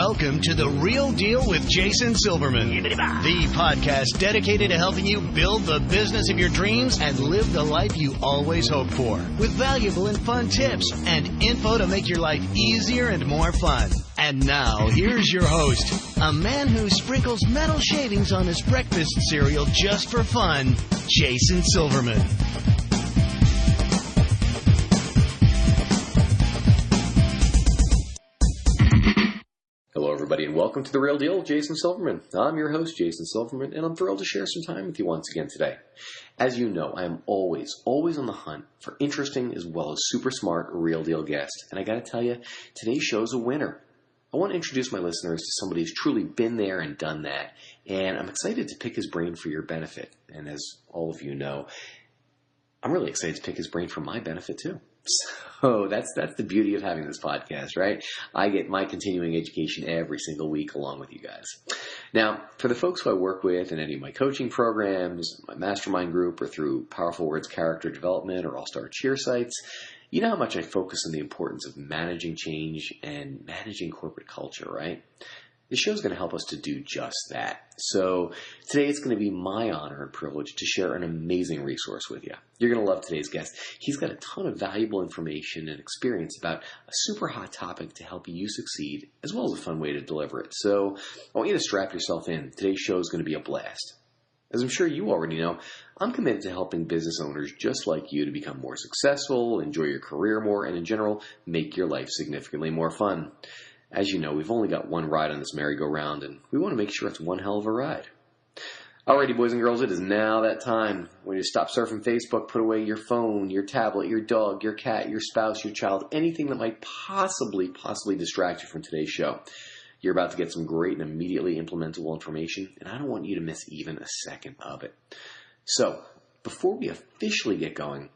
Welcome to The Real Deal with Jason Silverman, the podcast dedicated to helping you build the business of your dreams and live the life you always hoped for, with valuable and fun tips and info to make your life easier and more fun. And now, here's your host, a man who sprinkles metal shavings on his breakfast cereal just for fun, Jason Silverman. Hello, everybody, and welcome to The Real Deal with Jason Silverman. I'm your host, Jason Silverman, and I'm thrilled to share some time with you once again today. As you know, I am always on the hunt for interesting as well as super smart real deal guests. And I got to tell you, today's show's a winner. I want to introduce my listeners to somebody who's truly been there and done that, and I'm excited to pick his brain for your benefit. And as all of you know, I'm really excited to pick his brain for my benefit too. So that's the beauty of having this podcast, right? I get my continuing education every single week along with you guys. Now, for the folks who I work with in any of my coaching programs, my mastermind group, or through Powerful Words Character Development or All-Star Cheer sites, you know how much I focus on the importance of managing change and managing corporate culture, right? The show's going to help us to do just that. So today it's going to be my honor and privilege to share an amazing resource with you. You're going to love today's guest. He's got a ton of valuable information and experience about a super hot topic to help you succeed, as well as a fun way to deliver it. So I want you to strap yourself in. Today's show is going to be a blast. As I'm sure you already know, I'm committed to helping business owners just like you to become more successful, enjoy your career more, and in general, make your life significantly more fun. As you know, we've only got one ride on this merry-go-round, and we want to make sure it's one hell of a ride. Alrighty, boys and girls, it is now that time when you stop surfing Facebook, put away your phone, your tablet, your dog, your cat, your spouse, your child, anything that might possibly distract you from today's show. You're about to get some great and immediately implementable information, and I don't want you to miss even a second of it. So, before we officially get going,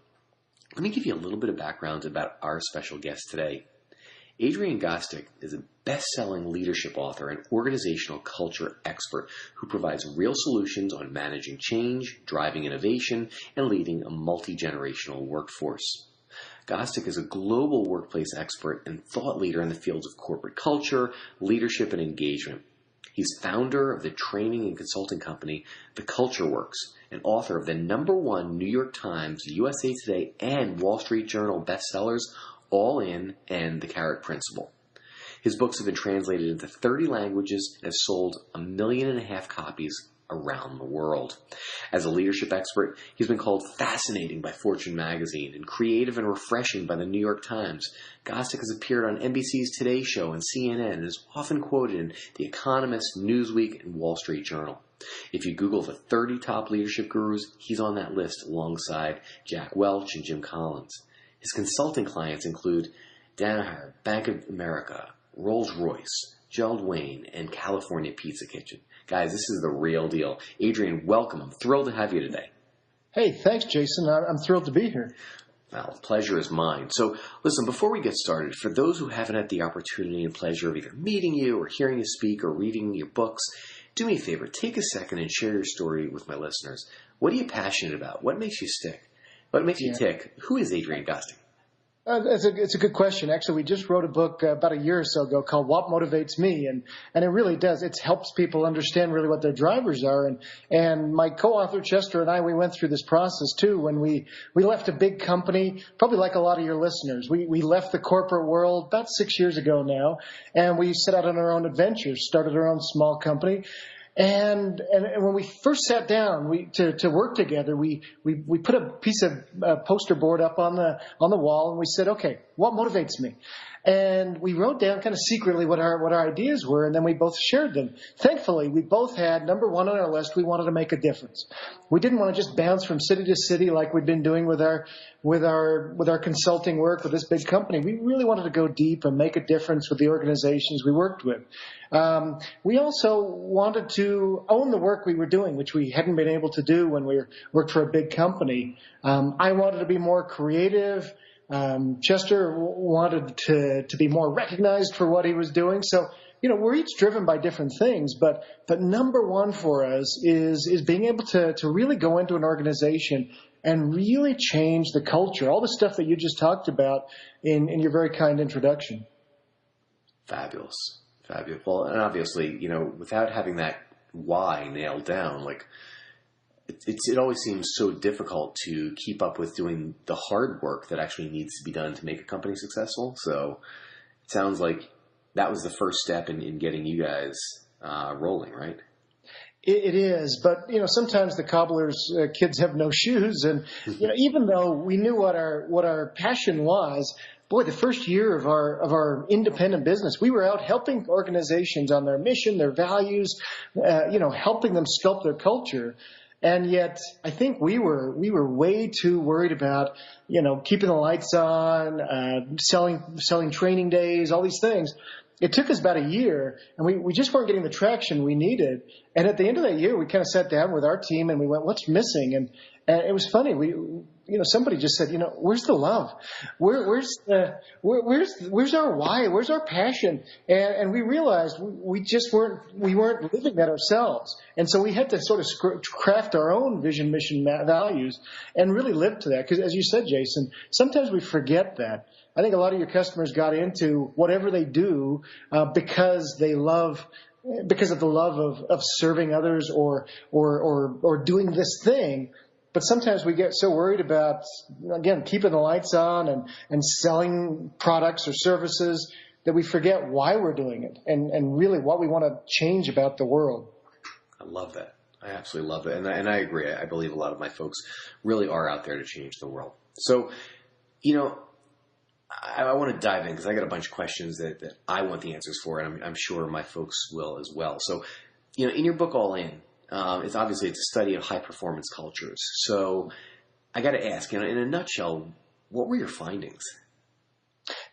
let me give you a little bit of background about our special guest today. Adrian Gostick is a best-selling leadership author and organizational culture expert who provides real solutions on managing change, driving innovation, and leading a multi-generational workforce. Gostick is a global workplace expert and thought leader in the fields of corporate culture, leadership, and engagement. He's founder of the training and consulting company, The Culture Works, and author of the #1 New York Times, USA Today, and Wall Street Journal bestsellers, All In and The Carrot Principle. His books have been translated into 30 languages and have sold 1.5 million copies around the world. As a leadership expert, he's been called fascinating by Fortune magazine and creative and refreshing by the New York Times. Gostick has appeared on NBC's Today Show and CNN and is often quoted in The Economist, Newsweek, and Wall Street Journal. If you Google the 30 top leadership gurus, he's on that list alongside Jack Welch and Jim Collins. His consulting clients include Danaher, Bank of America, Rolls-Royce, Gerald Wayne, and California Pizza Kitchen. Guys, this is the real deal. Adrian, welcome. I'm thrilled to have you today. Hey, thanks, Jason. I'm thrilled to be here. Well, pleasure is mine. So, listen, before we get started, for those who haven't had the opportunity and pleasure of either meeting you or hearing you speak or reading your books, do me a favor, take a second and share your story with my listeners. What are you passionate about? What makes you stick? What makes you tick? Who is Adrian Gostick? It's a good question. Actually, we just wrote a book about a year or so ago called What Motivates Me, and it really does. It helps people understand really what their drivers are. And my co-author Chester and I, we went through this process too when we left a big company, probably like a lot of your listeners. We left the corporate world about 6 years ago now, and we set out on our own adventures, started our own small company. And when we first sat down to work together, we put a piece of poster board up on the wall, and we said, okay, what motivates me? And we wrote down kind of secretly what our ideas were, and then we both shared them. Thankfully, we both had #1 on our list. We wanted to make a difference. We didn't want to just bounce from city to city like we'd been doing with our consulting work with this big company. We really wanted to go deep and make a difference with the organizations we worked with. We also wanted to own the work we were doing, which we hadn't been able to do when we worked for a big company. I wanted to be more creative. Chester wanted to be more recognized for what he was doing. So, we're each driven by different things, but #1 for us is being able to really go into an organization and really change the culture, all the stuff that you just talked about in your very kind introduction. Fabulous. Fabulous. Well, and obviously, without having that why nailed down, like it always seems so difficult to keep up with doing the hard work that actually needs to be done to make a company successful. So it sounds like that was the first step in getting you guys rolling, right? It is, but sometimes the cobbler's kids have no shoes, and even though we knew what our passion was, boy, the first year of our independent business, we were out helping organizations on their mission, their values, helping them sculpt their culture. And yet, I think we were way too worried about, keeping the lights on, selling training days, all these things. It took us about a year, and we just weren't getting the traction we needed. And at the end of that year, we kind of sat down with our team and we went, "What's missing?" And it was funny. Somebody just said, "Where's the love? Where's our why? Where's our passion?" And we realized we weren't living that ourselves. And so we had to sort of craft our own vision, mission, values, and really live to that. Because as you said, Jason, sometimes we forget that. I think a lot of your customers got into whatever they do because of the love of serving others or doing this thing. But sometimes we get so worried about, again, keeping the lights on and selling products or services that we forget why we're doing it and really what we want to change about the world. I love that. I absolutely love it. And I agree. I believe a lot of my folks really are out there to change the world. So, I want to dive in because I got a bunch of questions that I want the answers for, and I'm sure my folks will as well. So, in your book, All In, it's a study of high performance cultures. So I got to ask, in a nutshell, what were your findings?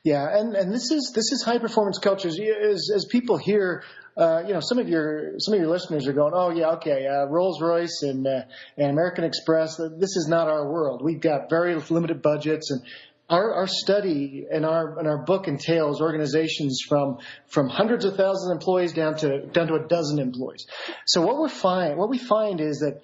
Yeah, and this is high performance cultures. As people hear, some of your listeners are going, "Oh yeah, okay, Rolls Royce and American Express. This is not our world. We've got very limited budgets." And our study and our book entails organizations from hundreds of thousands of employees down to a dozen employees. So what we find is that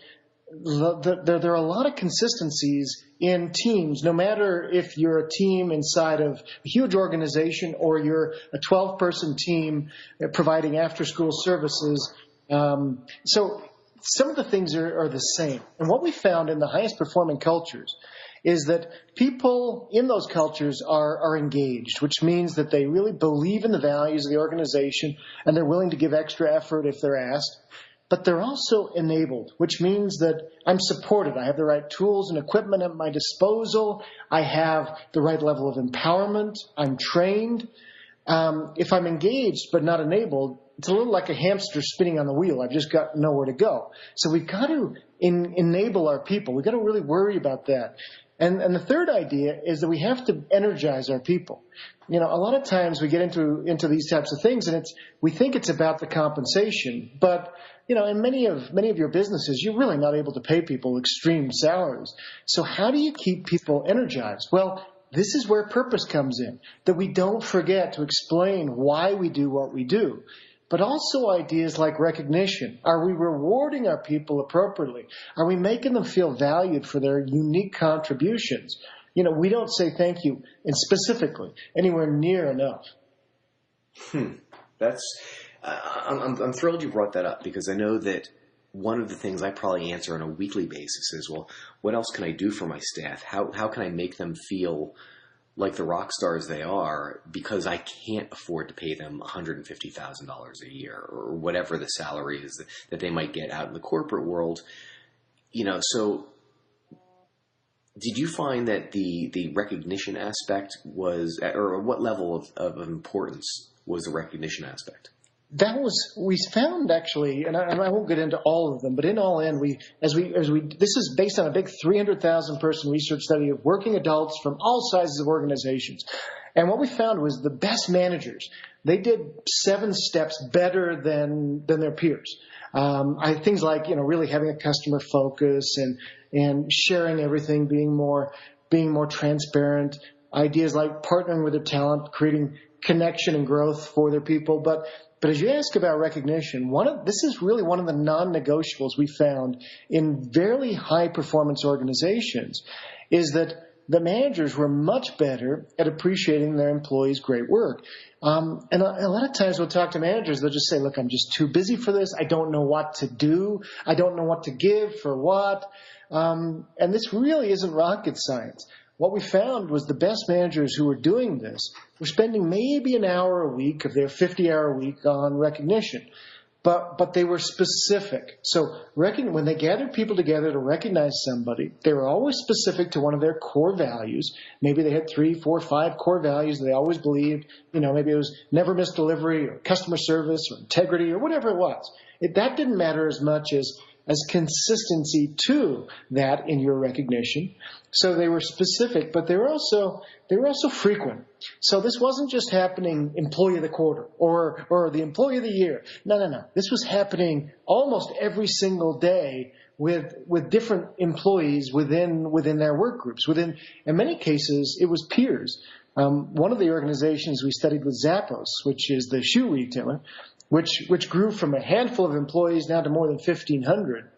there are a lot of consistencies in teams, no matter if you're a team inside of a huge organization or you're a 12-person team providing after-school services. So some of the things are the same. And what we found in the highest performing cultures is that people in those cultures are engaged, which means that they really believe in the values of the organization and they're willing to give extra effort if they're asked. But they're also enabled, which means that I'm supported. I have the right tools and equipment at my disposal. I have the right level of empowerment. I'm trained. If I'm engaged but not enabled, it's a little like a hamster spinning on the wheel. I've just got nowhere to go. So we've got to enable our people. We've got to really worry about that. And the third idea is that we have to energize our people. A lot of times we get into these types of things and we think it's about the compensation, but in many of your businesses, you're really not able to pay people extreme salaries. So how do you keep people energized? Well, this is where purpose comes in, that we don't forget to explain why we do what we do. But also ideas like recognition. Are we rewarding our people appropriately? Are we making them feel valued for their unique contributions? We don't say thank you, and specifically, anywhere near enough. I'm thrilled you brought that up because I know that one of the things I probably answer on a weekly basis is, well, what else can I do for my staff? How can I make them feel like the rock stars they are, because I can't afford to pay them $150,000 a year or whatever the salary is that they might get out in the corporate world. So did you find that the recognition aspect was, or what level of importance was the recognition aspect? We found actually, and I won't get into all of them, but in All In, this is based on a big 300,000 person research study of working adults from all sizes of organizations. And what we found was the best managers, they did 7 steps better than their peers. Things like, really having a customer focus and sharing everything, being more transparent, ideas like partnering with their talent, creating connection and growth for their people. But as you ask about recognition, this is really one of the non-negotiables we found in very high-performance organizations, is that the managers were much better at appreciating their employees' great work. And a lot of times we'll talk to managers, they'll just say, look, I'm just too busy for this. I don't know what to do. I don't know what to give for what. And this really isn't rocket science. What we found was the best managers who were doing this were spending maybe an hour a week of their 50-hour week on recognition. But they were specific. So when they gathered people together to recognize somebody, they were always specific to one of their core values. Maybe they had 3, 4, 5 core values that they always believed. Maybe it was never miss delivery or customer service or integrity or whatever it was. That didn't matter as much as consistency to that in your recognition. So they were specific, but they were also frequent. So this wasn't just happening employee of the quarter or the employee of the year. No. This was happening almost every single day with different employees within their work groups. In many cases, it was peers. One of the organizations we studied was Zappos, which is the shoe retailer, which grew from a handful of employees now to more than 1,500.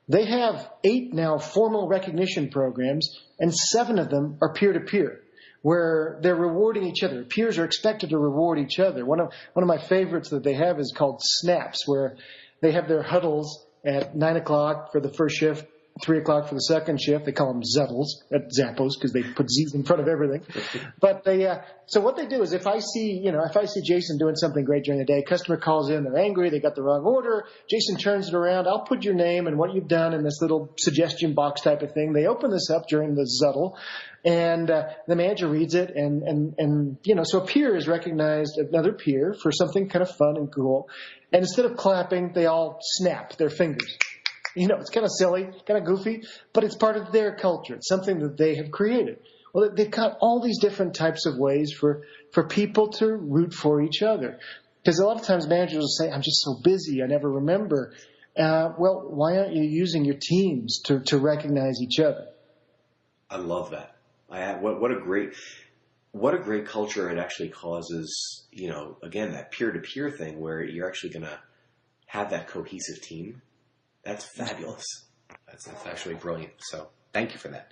They have 8 now formal recognition programs, and 7 of them are peer-to-peer, where they're rewarding each other. Peers are expected to reward each other. One of my favorites that they have is called Snaps, where they have their huddles at 9 o'clock for the first shift, 3 o'clock for the second shift. They call them Zettles at Zappos because they put Z's in front of everything. But so what they do is if I see Jason doing something great during the day, customer calls in, they're angry, they got the wrong order, Jason turns it around, I'll put your name and what you've done in this little suggestion box type of thing. They open this up during the Zettel, and the manager reads it, and so a peer is recognized another peer for something kind of fun and cool. And instead of clapping, they all snap their fingers. It's kind of silly, kind of goofy, but it's part of their culture. It's something that they have created. Well, they've got all these different types of ways for people to root for each other. Because a lot of times managers will say, I'm just so busy, I never remember. Well, why aren't you using your teams to recognize each other? I love that. What a great culture it actually causes, again, that peer-to-peer thing where you're actually going to have that cohesive team. That's fabulous. That's actually brilliant. So thank you for that.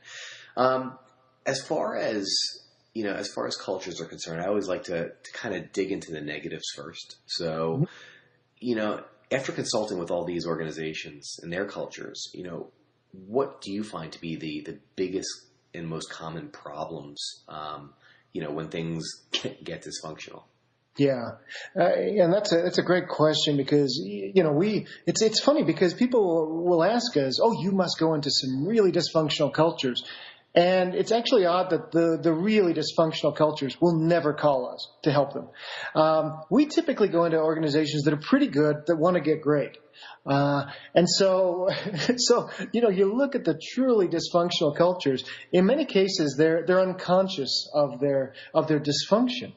As far as cultures are concerned, I always like to kind of dig into the negatives first. So, after consulting with all these organizations and their cultures, what do you find to be the biggest and most common problems, when things get dysfunctional? Yeah, and that's a great question because it's funny because people will ask us, oh, you must go into some really dysfunctional cultures, and it's actually odd that the really dysfunctional cultures will never call us to help them. We typically go into organizations that are pretty good that want to get great. And so you look at the truly dysfunctional cultures. In many cases, they're unconscious of their dysfunction.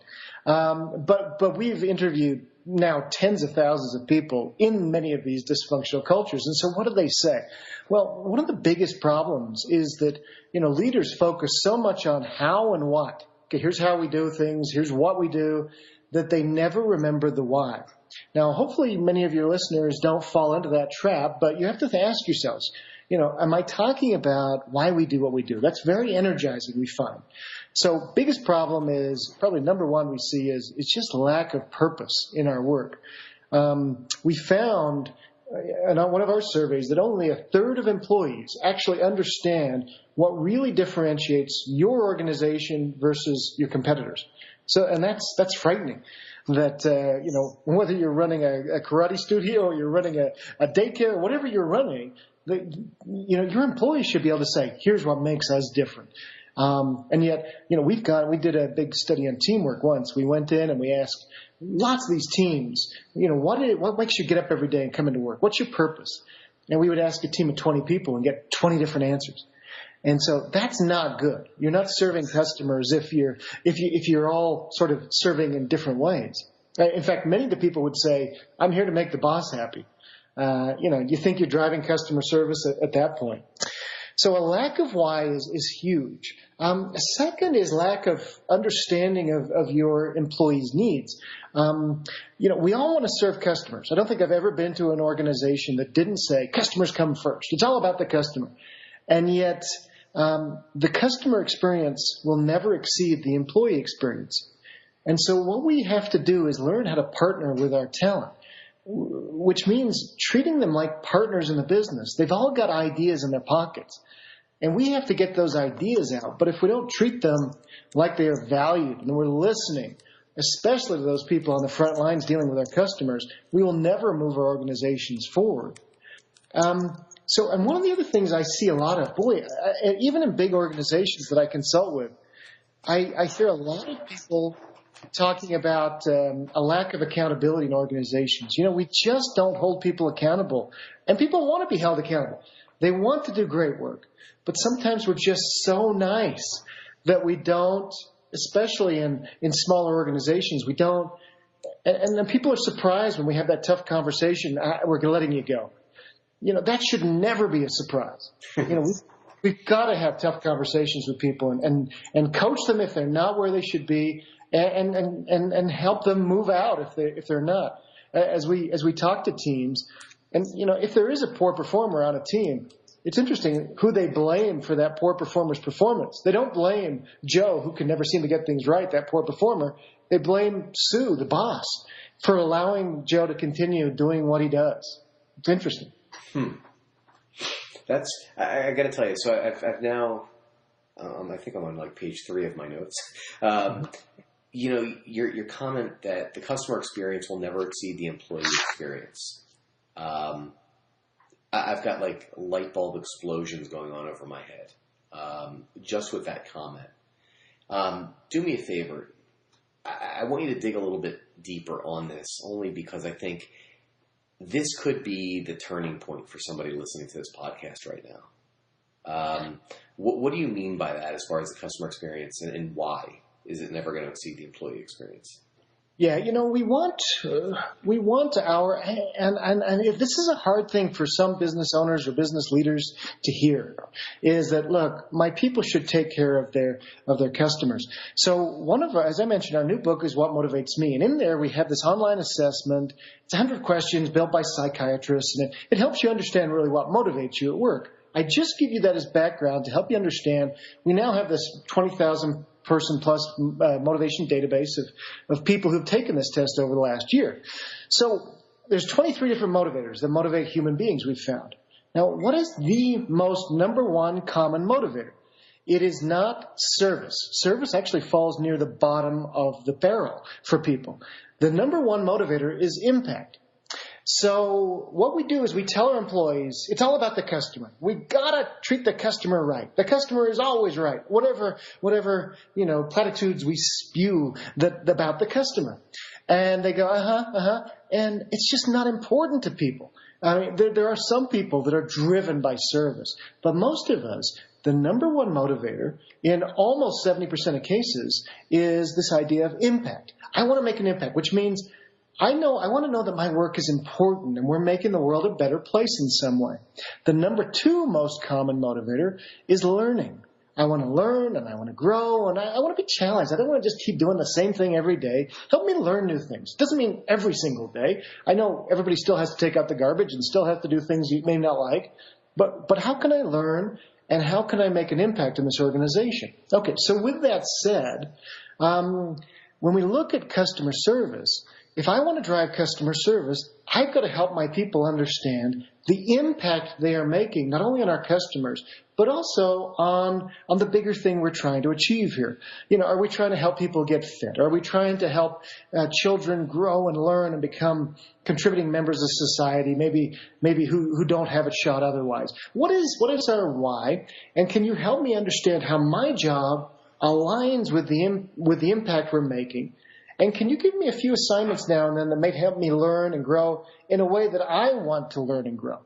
But we've interviewed now tens of thousands of people in many of these dysfunctional cultures. And so what do they say? Well, one of the biggest problems is that, leaders focus so much on how and what. Okay, here's how we do things. Here's what we do, that they never remember the why. Now, hopefully many of your listeners don't fall into that trap, but you have to ask yourselves, am I talking about why we do what we do? That's very energizing, we find. So biggest problem is probably number one we see is it's just lack of purpose in our work. We found in one of our surveys that only a third of employees actually understand what really differentiates your organization versus your competitors. So, and that's frightening. That, whether you're running a karate studio or you're running a daycare, whatever you're running, your employees should be able to say, here's what makes us different. And yet, we did a big study on teamwork once. We went in and we asked lots of these teams, what makes you get up every day and come into work? What's your purpose? And we would ask a team of 20 people and get 20 different answers. And so that's not good. You're not serving customers if you're all sort of serving in different ways. In fact, many of the people would say, I'm here to make the boss happy. You think you're driving customer service at that point. So a lack of why is huge. A second is lack of understanding of your employees' needs. We all want to serve customers. I don't think I've ever been to an organization that didn't say customers come first. It's all about the customer. And yet, the customer experience will never exceed the employee experience. And so what we have to do is learn how to partner with our talent, which means treating them like partners in the business. They've all got ideas in their pockets, and we have to get those ideas out. But if we don't treat them like they are valued and we're listening, especially to those people on the front lines dealing with our customers, we will never move our organizations forward. And one of the other things I see a lot of, even in big organizations that I consult with, I hear a lot of people talking about a lack of accountability in organizations. We just don't hold people accountable. And people want to be held accountable. They want to do great work. But sometimes we're just so nice that we don't, especially in smaller organizations, we don't. And then people are surprised when we have that tough conversation, we're letting you go. That should never be a surprise. We've got to have tough conversations with people and coach them if they're not where they should be, and help them move out if they're not. As we talk to teams, and if there is a poor performer on a team, it's interesting who they blame for that poor performer's performance. They don't blame Joe, who can never seem to get things right, that poor performer. They blame Sue, the boss, for allowing Joe to continue doing what he does. It's interesting. That's, I got to tell you, so I've now, I think I'm on like page 3 of my notes. Your comment that the customer experience will never exceed the employee experience. I've got like light bulb explosions going on over my head, just with that comment. Do me a favor. I want you to dig a little bit deeper on this, only because I think this could be the turning point for somebody listening to this podcast right now. What do you mean by that as far as the customer experience, and why is it never going to exceed the employee experience? Yeah, we want our, and if this is a hard thing for some business owners or business leaders to hear, is that, look, my people should take care of their customers. So as I mentioned, our new book is What Motivates Me. And in there we have this online assessment. It's 100 questions built by psychiatrists, and it helps you understand really what motivates you at work. I just give you that as background to help you understand. We now have this 20,000 person plus motivation database of people who've taken this test over the last year. So there's 23 different motivators that motivate human beings, we've found. Now, what is the most number one common motivator? It is not service. Service actually falls near the bottom of the barrel for people. The number one motivator is impact. So what we do is we tell our employees, it's all about the customer. We gotta treat the customer right. The customer is always right. Whatever, platitudes we spew about the customer. And they go, and it's just not important to people. I mean, there are some people that are driven by service, but most of us, the number one motivator in almost 70% of cases is this idea of impact. I want to make an impact, which means I want to know that my work is important and we're making the world a better place in some way. The number two most common motivator is learning. I want to learn and I want to grow and I want to be challenged. I don't want to just keep doing the same thing every day. Help me learn new things. Doesn't mean every single day. I know everybody still has to take out the garbage and still have to do things you may not like. But how can I learn and how can I make an impact in this organization? Okay, so with that said, when we look at customer service, if I want to drive customer service, I've got to help my people understand the impact they are making, not only on our customers, but also on the bigger thing we're trying to achieve here. Are we trying to help people get fit? Are we trying to help children grow and learn and become contributing members of society, maybe who don't have a shot otherwise? What is our why? And can you help me understand how my job aligns with the impact we're making? And can you give me a few assignments now and then that may help me learn and grow in a way that I want to learn and grow?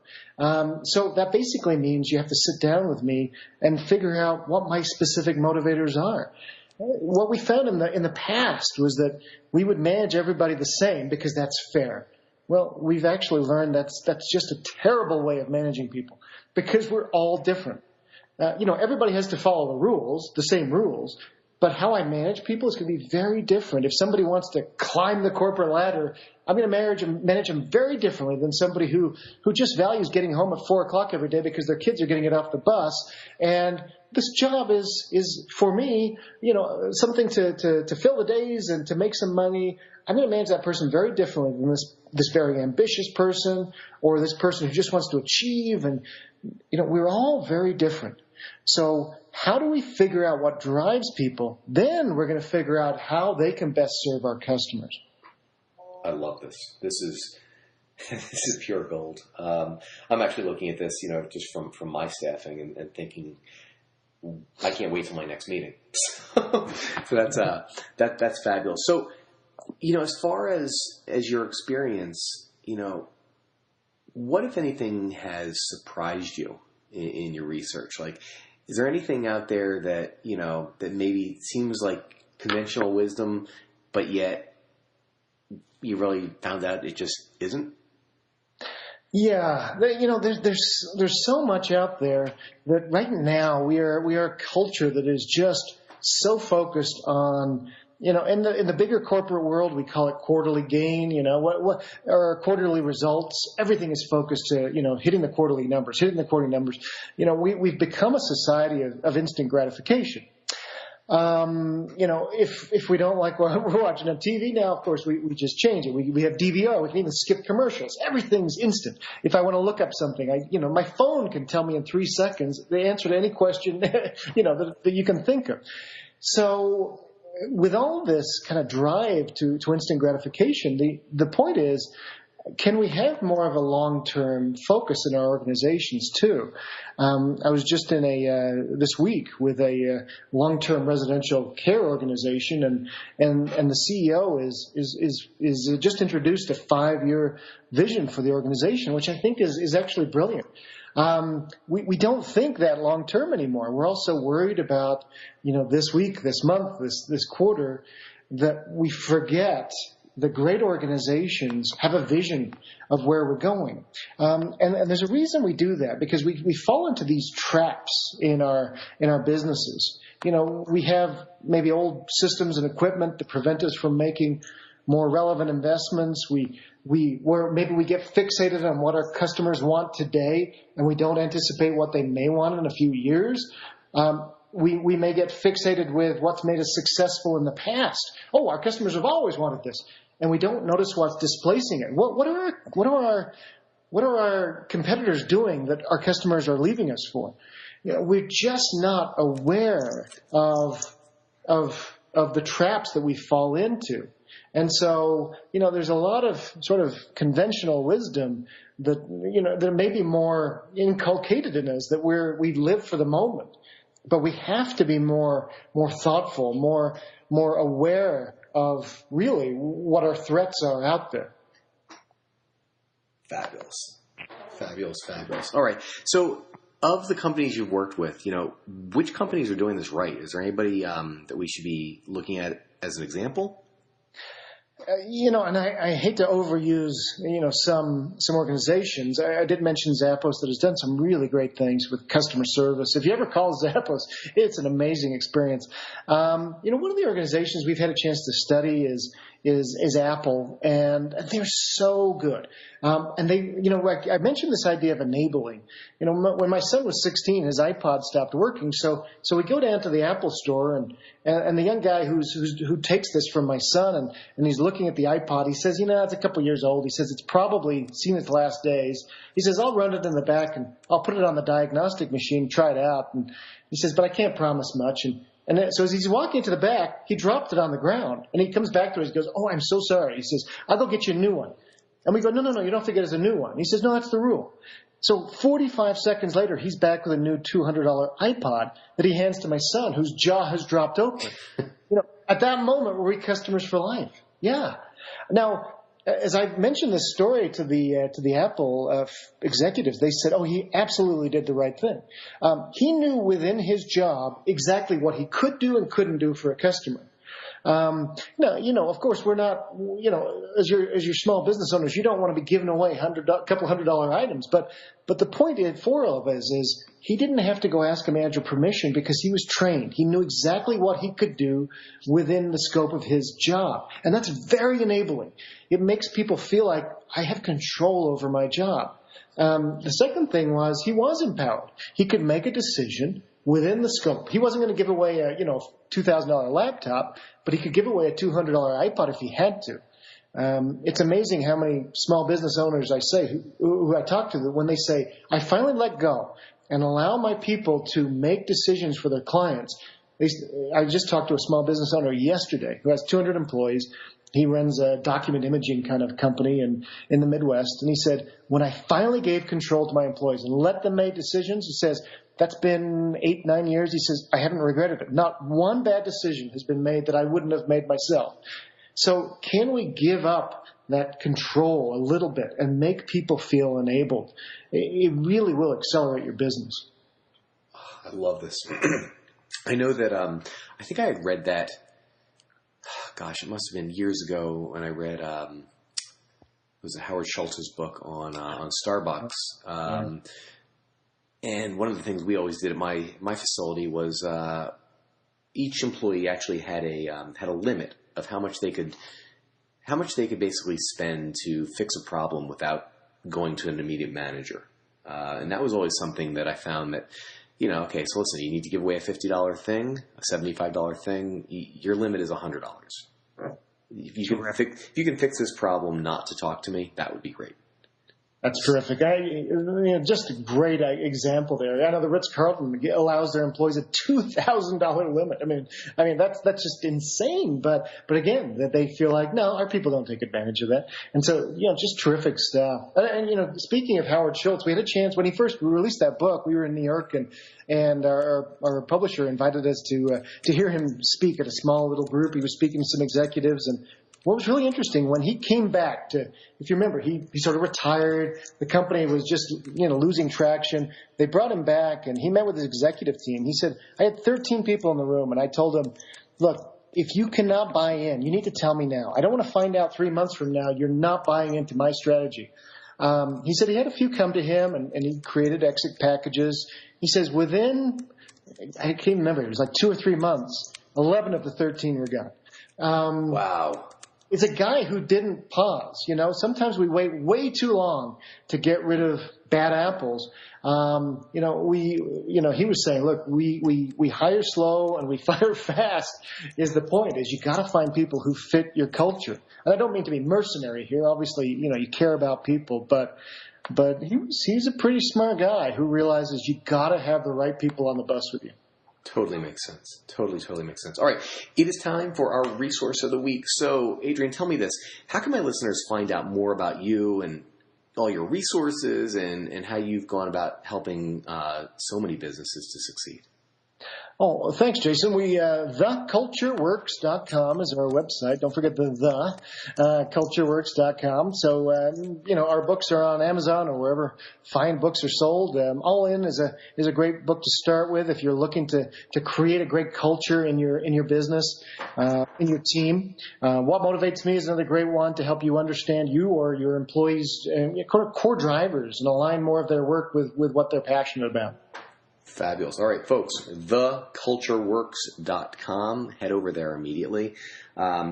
So that basically means you have to sit down with me and figure out what my specific motivators are. What we found in the past was that we would manage everybody the same because that's fair. Well, we've actually learned that's just a terrible way of managing people because we're all different. Everybody has to follow the same rules, But how I manage people is going to be very different. If somebody wants to climb the corporate ladder, I'm going to manage them very differently than somebody who just values getting home at 4 o'clock every day because their kids are getting it off the bus. And this job is for me, something to fill the days and to make some money. I'm going to manage that person very differently than this very ambitious person or this person who just wants to achieve. And, we're all very different. So how do we figure out what drives people? Then we're going to figure out how they can best serve our customers. I love this. This is pure gold. I'm actually looking at this, just from my staffing and thinking, I can't wait till my next meeting. So that's fabulous. So, as far as your experience, what, if anything, has surprised you in your research? Like, is there anything out there that, that maybe seems like conventional wisdom, but yet you really found out it just isn't? Yeah, there's so much out there that right now we are a culture that is just so focused on, in the bigger corporate world, we call it quarterly gain, or quarterly results. Everything is focused to, hitting the quarterly numbers. We've become a society of instant gratification. If we don't like what we're watching on TV now, of course, we just change it. We have DVR. We can even skip commercials. Everything's instant. If I want to look up something, my phone can tell me in 3 seconds the answer to any question, that you can think of. So with all this kind of drive to instant gratification, the point is, can we have more of a long-term focus in our organizations too? I was just in this week with a long-term residential care organization, and the CEO is just introduced a 5-year vision for the organization, which I think is actually brilliant. We don't think that long-term anymore. We're also worried about, this week, this month, this quarter, that we forget the great organizations have a vision of where we're going. And there's a reason we do that, because we fall into these traps in our businesses. We have maybe old systems and equipment that prevent us from making more relevant investments. Maybe we get fixated on what our customers want today, and we don't anticipate what they may want in a few years. We may get fixated with what's made us successful in the past. Oh, our customers have always wanted this, and we don't notice what's displacing it. What are our competitors doing that our customers are leaving us for? We're just not aware of the traps that we fall into. And so, there's a lot of sort of conventional wisdom that, there may be more inculcated in us, that we live for the moment. But we have to be more thoughtful, more aware of really what our threats are out there. Fabulous. All right. So of the companies you've worked with, which companies are doing this right? Is there anybody that we should be looking at as an example? And I hate to overuse, some organizations. I did mention Zappos that has done some really great things with customer service. If you ever call Zappos, it's an amazing experience. One of the organizations we've had a chance to study is Apple, and they're so good. And they, I mentioned this idea of enabling. When my son was 16, his iPod stopped working, so we go down to the Apple store, and the young guy who takes this from my son, and he's looking at the iPod, he says, it's a couple years old. He says, it's probably seen its last days. He says, I'll run it in the back, and I'll put it on the diagnostic machine, try it out. And he says, but I can't promise much. And so as he's walking to the back, he dropped it on the ground, and he comes back to us. He goes, oh, I'm so sorry. He says, I'll go get you a new one. And we go, no, you don't have to get us a new one. He says, no, that's the rule. So 45 seconds later, he's back with a new $200 iPod that he hands to my son, whose jaw has dropped open. At that moment, were we customers for life? Yeah. Now, as I mentioned this story to the Apple executives, they said, oh, he absolutely did the right thing. He knew within his job exactly what he could do and couldn't do for a customer. Now, of course, we're not, as your small business owners, you don't want to be giving away couple $100 items. But the point for all of us is he didn't have to go ask a manager permission because he was trained. He knew exactly what he could do within the scope of his job. And that's very enabling. It makes people feel like I have control over my job. The second thing was he was empowered. He could make a decision within the scope. He wasn't going to give away a $2,000 laptop, but he could give away a $200 iPod if he had to. It's amazing how many small business owners I say who I talk to when they say, I finally let go and allow my people to make decisions for their clients. I just talked to a small business owner yesterday who has 200 employees. He runs a document imaging kind of company in the Midwest. And he said, when I finally gave control to my employees and let them make decisions, he says, that's been 8-9 years. He says, I haven't regretted it. Not one bad decision has been made that I wouldn't have made myself. So can we give up that control a little bit and make people feel enabled? It really will accelerate your business. I love this. I know that I think I had read that. Gosh, it must have been years ago when I read it was Howard Schultz's book on Starbucks. And one of the things we always did at my facility was each employee actually had a limit of how much they could basically spend to fix a problem without going to an immediate manager. And that was always something that I found that, okay, so listen, you need to give away a $50 thing, a $75 thing. Your limit is $100. If you can fix this problem not to talk to me, that would be great. That's terrific. Just a great example there. I know the Ritz-Carlton allows their employees a $2,000 limit. I mean that's just insane. But again, that they feel like, no, our people don't take advantage of that. And so, just terrific stuff. And speaking of Howard Schultz, we had a chance when he first released that book. We were in New York, and our publisher invited us to hear him speak at a small little group. He was speaking to some executives, and what was really interesting, when he came back if you remember, he sort of retired. The company was just, losing traction. They brought him back, and he met with his executive team. He said, I had 13 people in the room, and I told them, look, if you cannot buy in, you need to tell me now. I don't want to find out 3 months from now you're not buying into my strategy. He said he had a few come to him, and he created exit packages. He says within, I can't remember, it was like 2 or 3 months, 11 of the 13 were gone. Wow. It's a guy who didn't pause. Sometimes we wait way too long to get rid of bad apples. He was saying, look, we hire slow and we fire fast is the point, is you got to find people who fit your culture. And I don't mean to be mercenary here. Obviously, you care about people, but he's a pretty smart guy who realizes you got to have the right people on the bus with you. Totally makes sense. Totally makes sense. All right. It is time for our resource of the week. So, Adrian, tell me this. How can my listeners find out more about you and all your resources and how you've gone about helping so many businesses to succeed? Oh, thanks, Jason. TheCultureWorks.com is our website. Don't forget TheCultureWorks.com. So, our books are on Amazon or wherever fine books are sold. All In is a great book to start with if you're looking to create a great culture in your business, in your team. What Motivates Me is another great one to help you understand you or your employees' core drivers and align more of their work with what they're passionate about. Fabulous. All right, folks, thecultureworks.com. Head over there immediately.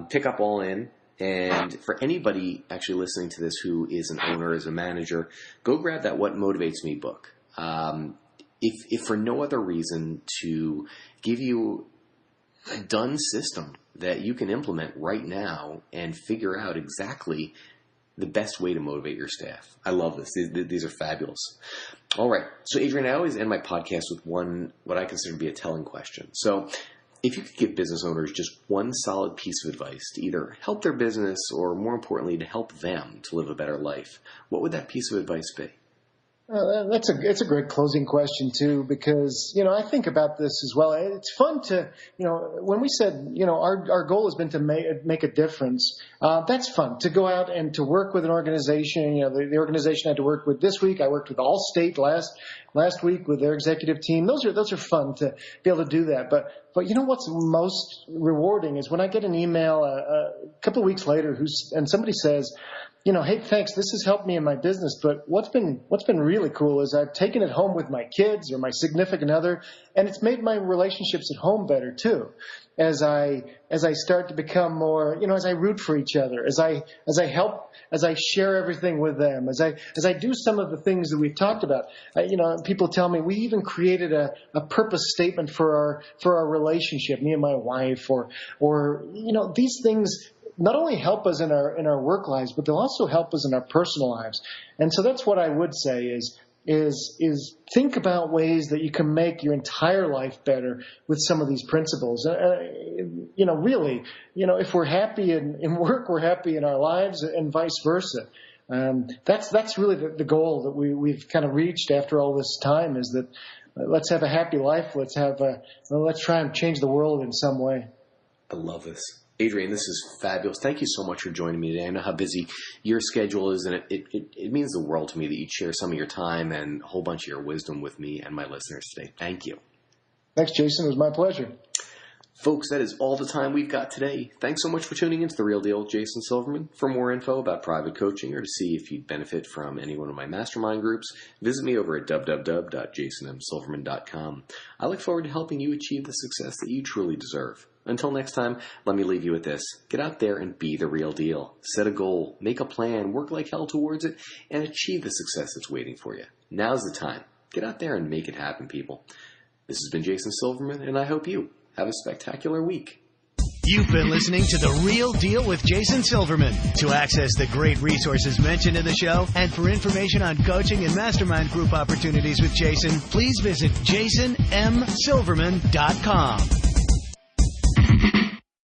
Pick up All In. And for anybody actually listening to this who is an owner, is a manager, go grab that What Motivates Me book. If for no other reason, to give you a done system that you can implement right now and figure out exactly the best way to motivate your staff. I love this. These are fabulous. All right. So, Adrian, I always end my podcast with what I consider to be a telling question. So, if you could give business owners just one solid piece of advice to either help their business or, more importantly, to help them to live a better life, what would that piece of advice be? It's a great closing question too, because, I think about this as well. It's fun to, when we said, our goal has been to make a difference. That's fun to go out and to work with an organization. The organization I had to work with this week, I worked with Allstate last week with their executive team. Those are fun to be able to do that. But what's most rewarding is when I get an email a couple of weeks later and somebody says, hey, thanks, this has helped me in my business, but what's been really cool is I've taken it home with my kids or my significant other, and it's made my relationships at home better too. As I start to become more, as I root for each other, as I help, as I share everything with them, as I do some of the things that we've talked about. People tell me we even created a purpose statement for our relationship, me and my wife, or these things not only help us in our work lives, but they'll also help us in our personal lives. And so that's what I would say is think about ways that you can make your entire life better with some of these principles. Really, if we're happy in work, we're happy in our lives, and vice versa. That's really the goal that we've kind of reached after all this time, is that let's have a happy life. Let's try and change the world in some way. I love this. Adrian, this is fabulous. Thank you so much for joining me today. I know how busy your schedule is, and it means the world to me that you share some of your time and a whole bunch of your wisdom with me and my listeners today. Thank you. Thanks, Jason. It was my pleasure. Folks, that is all the time we've got today. Thanks so much for tuning into The Real Deal with Jason Silverman. For more info about private coaching or to see if you'd benefit from any one of my mastermind groups, visit me over at www.jasonmsilverman.com. I look forward to helping you achieve the success that you truly deserve. Until next time, let me leave you with this. Get out there and be the real deal. Set a goal, make a plan, work like hell towards it, and achieve the success that's waiting for you. Now's the time. Get out there and make it happen, people. This has been Jason Silverman, and I hope you have a spectacular week. You've been listening to The Real Deal with Jason Silverman. To access the great resources mentioned in the show and for information on coaching and mastermind group opportunities with Jason, please visit jasonmsilverman.com.